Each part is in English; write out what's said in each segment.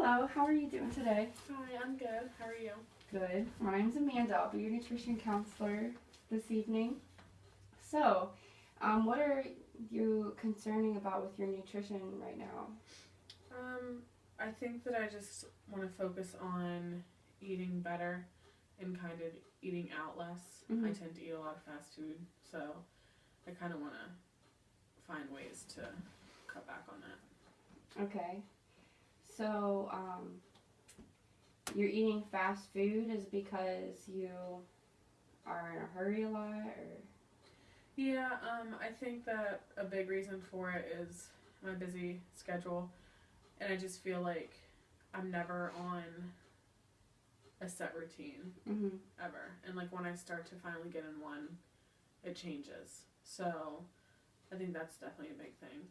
Hello, how are you doing today? Hi, I'm good. How are you? Good. My name's Amanda. I'll be your nutrition counselor this evening. So, what are you concerning about with your nutrition right now? I think that I just want to focus on eating better and kind of eating out less. Mhm. I tend to eat a lot of fast food, so I kind of want to find ways to cut back on that. Okay. So, you're eating fast food is because you are in a hurry a lot, or? Yeah, I think that a big reason for it is my busy schedule, and I just feel like I'm never on a set routine Mhm. ever. And like when I start to finally get in one, it changes. So I think that's definitely a big thing.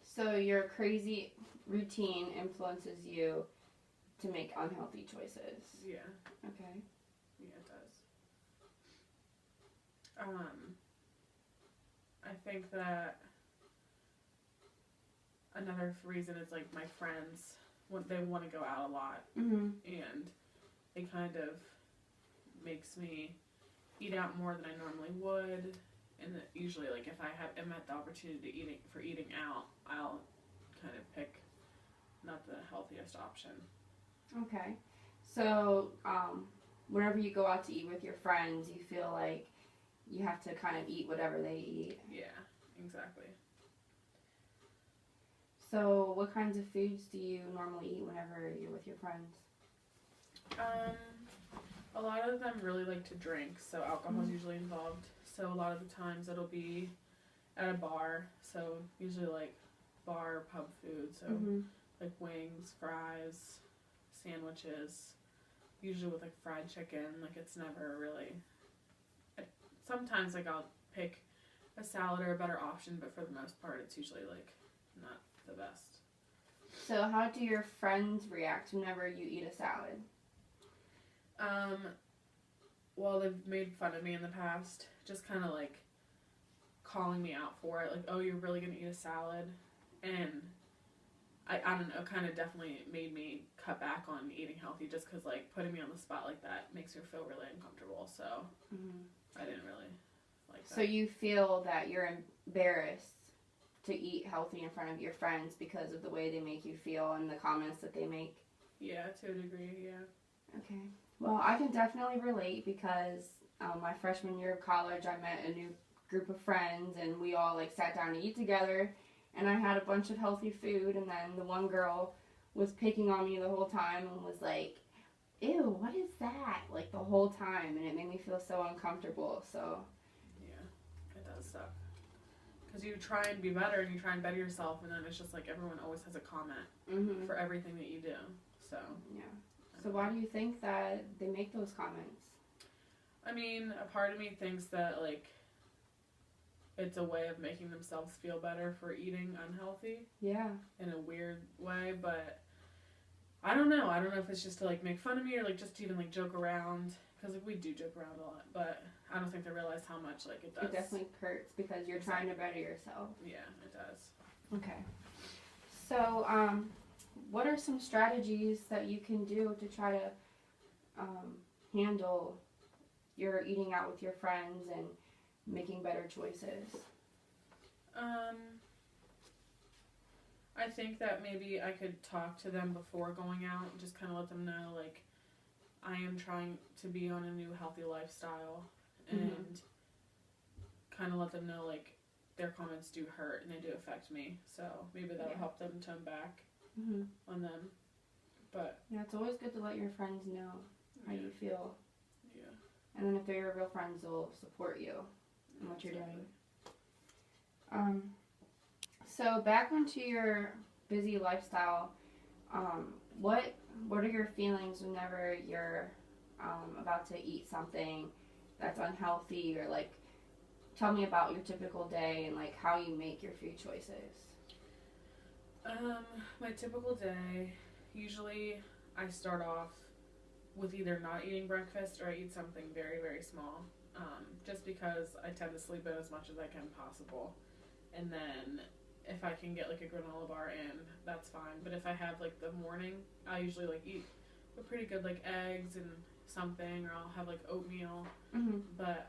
So your crazy routine influences you to make unhealthy choices. Yeah. Okay. Yeah, it does. I think that another reason is like my friends, when they want to go out a lot, Mhm. and it kind of makes me eat out more than I normally would. And usually, like if I am at the opportunity for eating out, I'll kind of pick not the healthiest option. Okay. So, whenever you go out to eat with your friends, you feel like you have to kind of eat whatever they eat. Yeah, exactly. So, what kinds of foods do you normally eat whenever you're with your friends? A lot of them really like to drink, so alcohol is usually involved. So a lot of the times it'll be at a bar, so usually like bar pub food, so like wings, fries, sandwiches, usually with like fried chicken. Like it's never really. Sometimes like I'll pick a salad or a better option, but for the most part it's usually like not the best. So, how do your friends react whenever you eat a salad? Well, they've made fun of me in the past, just kind of like calling me out for it, like, oh, you're really gonna eat a salad, and I don't know, kind of definitely made me cut back on eating healthy, just because like putting me on the spot like that makes me feel really uncomfortable. So I didn't really like that. So you feel that you're embarrassed to eat healthy in front of your friends because of the way they make you feel and the comments that they make? Yeah, to a degree, yeah. Okay. Well, I can definitely relate because my freshman year of college, I met a new group of friends and we all like sat down to eat together, and I had a bunch of healthy food, and then the one girl was picking on me the whole time and was like, ew, what is that? Like the whole time, and it made me feel so uncomfortable. So yeah, it does suck. Because you try and be better and you try and better yourself, and then it's just like everyone always has a comment for everything that you do. So yeah. So why do you think that they make those comments? I mean, a part of me thinks that like it's a way of making themselves feel better for eating unhealthy. Yeah. In a weird way, but I don't know. I don't know if it's just to like make fun of me or like just to even like joke around, because like we do joke around a lot, but I don't think they realize how much like it does. It definitely hurts because you're trying to better yourself. Yeah, it does. Okay. So, what are some strategies that you can do to try to handle your eating out with your friends and making better choices? I think that maybe I could talk to them before going out and just kind of let them know, like, I am trying to be on a new healthy lifestyle, and kind of let them know, like, their comments do hurt and they do affect me, so maybe that'll help them tone back on them. But yeah, it's always good to let your friends know how you feel. Yeah. And then if they're your real friends, they'll support you in what you're doing. So back onto your busy lifestyle, what are your feelings whenever you're about to eat something that's unhealthy, or like tell me about your typical day and like how you make your food choices? My typical day, usually I start off with either not eating breakfast or I eat something very, very small, just because I tend to sleep in as much as I can possible. And then if I can get like a granola bar in, that's fine. But if I have like the morning, I usually like eat a pretty good like eggs and something, or I'll have like oatmeal. But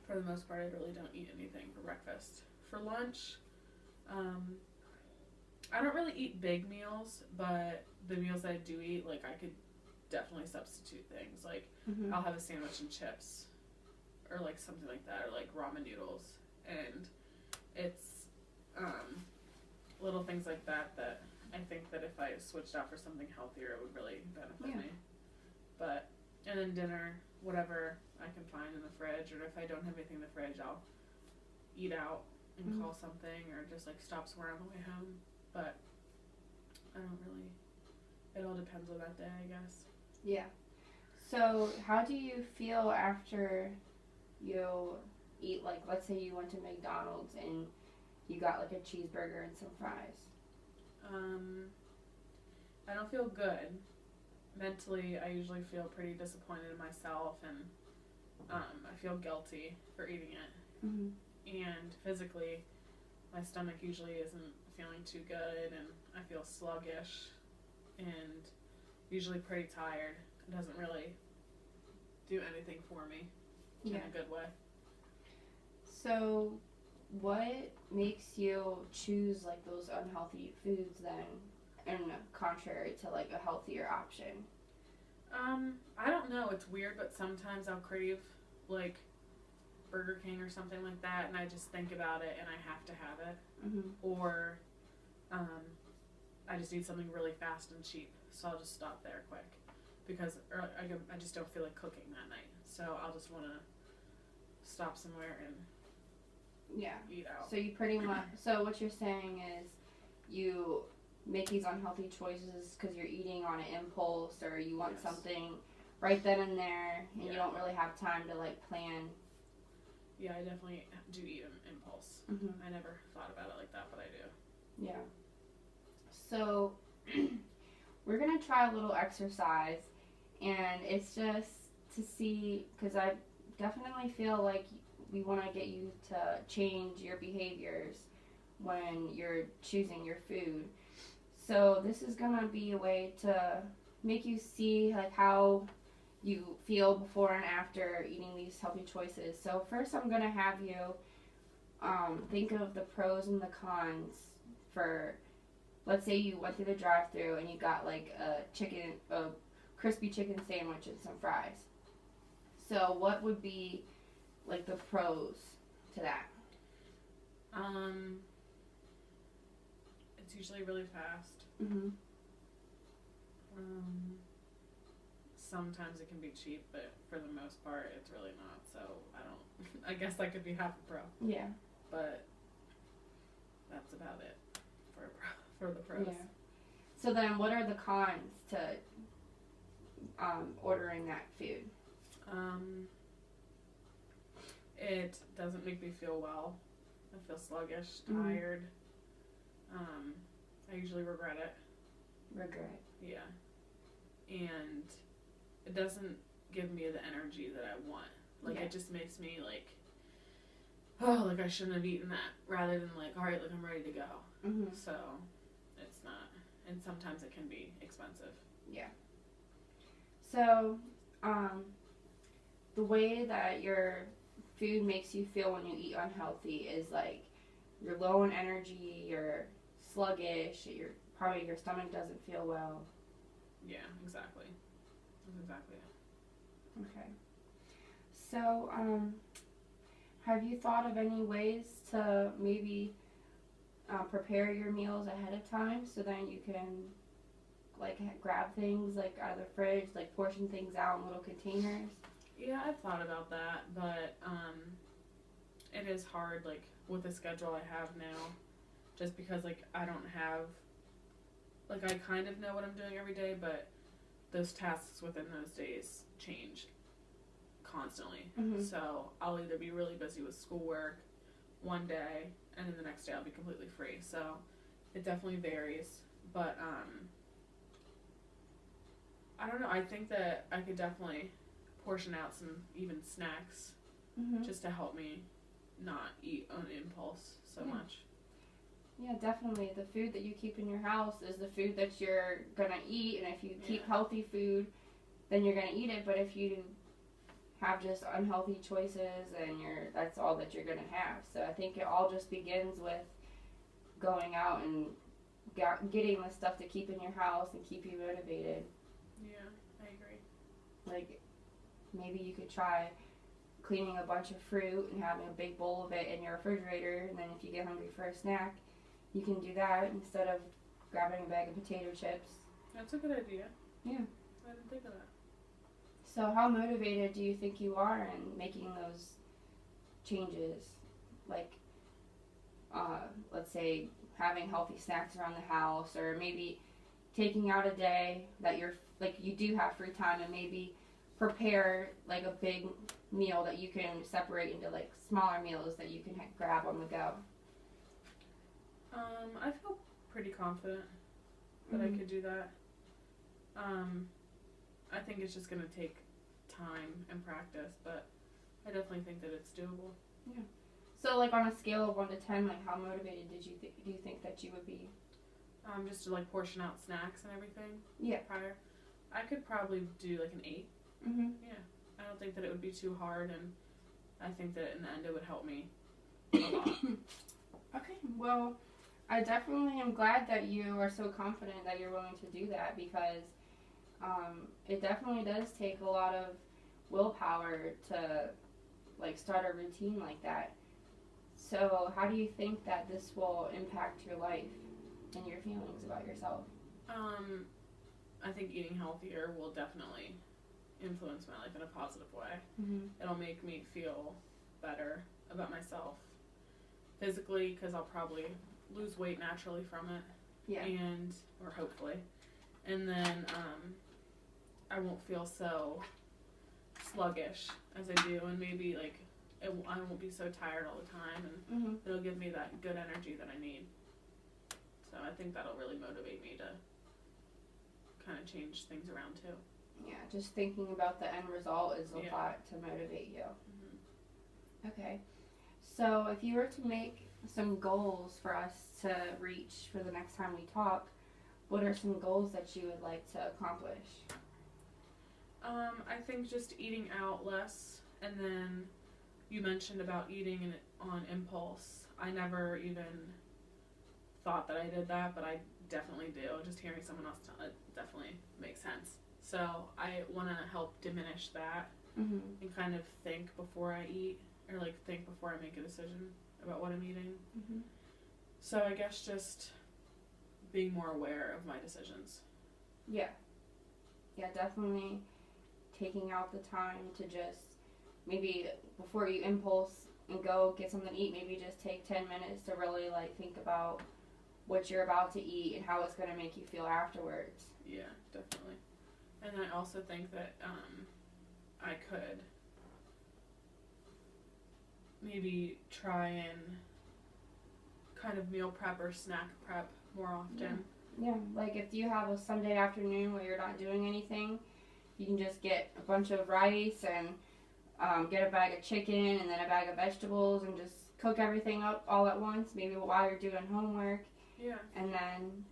for the most part, I really don't eat anything for breakfast. For lunch, I don't really eat big meals, but the meals that I do eat, like I could definitely substitute things. Like I'll have a sandwich and chips, or like something like that, or like ramen noodles, and it's little things like that that I think that if I switched out for something healthier, it would really benefit me. But and then dinner, whatever I can find in the fridge, or if I don't have anything in the fridge, I'll eat out and call something, or just like stop somewhere on the way home. But I don't really. It all depends on that day, I guess. Yeah. So how do you feel after you eat, like, let's say you went to McDonald's and you got like a cheeseburger and some fries? I don't feel good. Mentally, I usually feel pretty disappointed in myself, and I feel guilty for eating it. And physically, my stomach usually isn't feeling too good, and I feel sluggish and usually pretty tired. It doesn't really do anything for me in a good way. So what makes you choose like those unhealthy foods then, and contrary to like a healthier option? I don't know, it's weird, but sometimes I'll crave like Burger King or something like that, and I just think about it and I have to have it. Or I just need something really fast and cheap, so I'll just stop there quick, because I just don't feel like cooking that night, so I'll just want to stop somewhere and eat out. So you pretty much, so what you're saying is you make these unhealthy choices because you're eating on an impulse, or you want something right then and there, and you don't really have time to like plan. Yeah, I definitely do eat an impulse. I never thought about it like that, but I do. Yeah. So we're going to try a little exercise, and it's just to see, because I definitely feel like we want to get you to change your behaviors when you're choosing your food. So this is going to be a way to make you see like how you feel before and after eating these healthy choices. So first I'm going to have you think of the pros and the cons for, let's say you went through the drive-thru and you got like a crispy chicken sandwich and some fries. So what would be like the pros to that? It's usually really fast. Sometimes it can be cheap, but for the most part, it's really not. So I guess that could be half a pro. Yeah. But that's about it for the pros. Yeah. So then, what are the cons to ordering that food? It doesn't make me feel well. I feel sluggish, tired. I usually regret it. Regret. Yeah. And it doesn't give me the energy that I want. Like, it just makes me like, oh, like I shouldn't have eaten that, rather than like, all right, like I'm ready to go. So it's not, and sometimes it can be expensive. Yeah. So, the way that your food makes you feel when you eat unhealthy is like you're low in energy, you're sluggish, probably your stomach doesn't feel well. Yeah, exactly. That's exactly it. Okay. So, have you thought of any ways to maybe prepare your meals ahead of time, so then you can like grab things like out of the fridge, like portion things out in little containers? Yeah, I've thought about that, but it is hard, like with the schedule I have now, just because like I don't have, like I kind of know what I'm doing every day, but those tasks within those days change constantly. So I'll either be really busy with schoolwork one day, and then the next day I'll be completely free. So it definitely varies, but I don't know. I think that I could definitely portion out some even snacks just to help me not eat on impulse so much. Yeah, definitely. The food that you keep in your house is the food that you're gonna eat, and if you keep healthy food, then you're gonna eat it. But if you have just unhealthy choices, and that's all that you're gonna have. So I think it all just begins with going out and getting the stuff to keep in your house and keep you motivated. Yeah, I agree. Like, maybe you could try cleaning a bunch of fruit and having a big bowl of it in your refrigerator, and then if you get hungry for a snack, you can do that instead of grabbing a bag of potato chips. That's a good idea. Yeah. I didn't think of that. So how motivated do you think you are in making those changes? Like, let's say having healthy snacks around the house, or maybe taking out a day that you do have free time, and maybe prepare like a big meal that you can separate into like smaller meals that you can grab on the go. I feel pretty confident that I could do that. I think it's just gonna take time and practice, but I definitely think that it's doable. Yeah. So, like, on a scale of 1 to 10, like, how motivated do you think that you would be? Just to like portion out snacks and everything. Yeah. Prior, I could probably do like an 8. Mhm. Yeah. I don't think that it would be too hard, and I think that in the end it would help me a lot. Okay. Well, I definitely am glad that you are so confident that you're willing to do that, because it definitely does take a lot of willpower to like start a routine like that. So how do you think that this will impact your life and your feelings about yourself? I think eating healthier will definitely influence my life in a positive way. Mm-hmm. It'll make me feel better about myself physically, because I'll probably lose weight naturally from it. Yeah. Or hopefully. And then I won't feel so sluggish as I do, and maybe like I won't be so tired all the time, and it'll give me that good energy that I need. So I think that'll really motivate me to kind of change things around too. Yeah, just thinking about the end result is a lot to motivate you. Mm-hmm. Okay. So if you were to make some goals for us to reach for the next time we talk, what are some goals that you would like to accomplish? I think just eating out less, and then you mentioned about eating on impulse. I never even thought that I did that, but I definitely do. Just hearing someone else tell it definitely makes sense. So I want to help diminish that and kind of think before I eat, or like think before I make a decision about what I'm eating. So I guess just being more aware of my decisions. Yeah, definitely taking out the time to just maybe before you impulse and go get something to eat, maybe just take 10 minutes to really like think about what you're about to eat and how it's going to make you feel afterwards. Yeah, definitely. And I also think that I could maybe try and kind of meal prep or snack prep more often. Yeah, like if you have a Sunday afternoon where you're not doing anything, you can just get a bunch of rice and get a bag of chicken and then a bag of vegetables and just cook everything up all at once, maybe while you're doing homework. Yeah. And then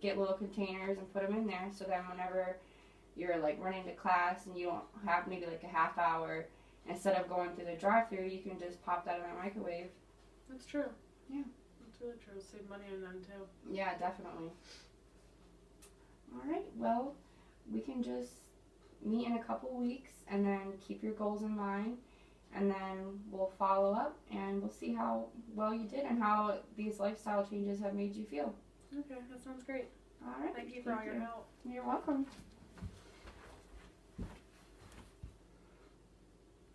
get little containers and put them in there, so then whenever you're like running to class and you don't have maybe like a half hour, instead of going through the drive-thru, you can just pop that in the microwave. That's true. Yeah. That's really true. Save money on them too. Yeah, definitely. All right, well, we can just meet in a couple weeks and then keep your goals in mind, and then we'll follow up and we'll see how well you did and how these lifestyle changes have made you feel. Okay, that sounds great. All right. Thank you for all your help. You're welcome.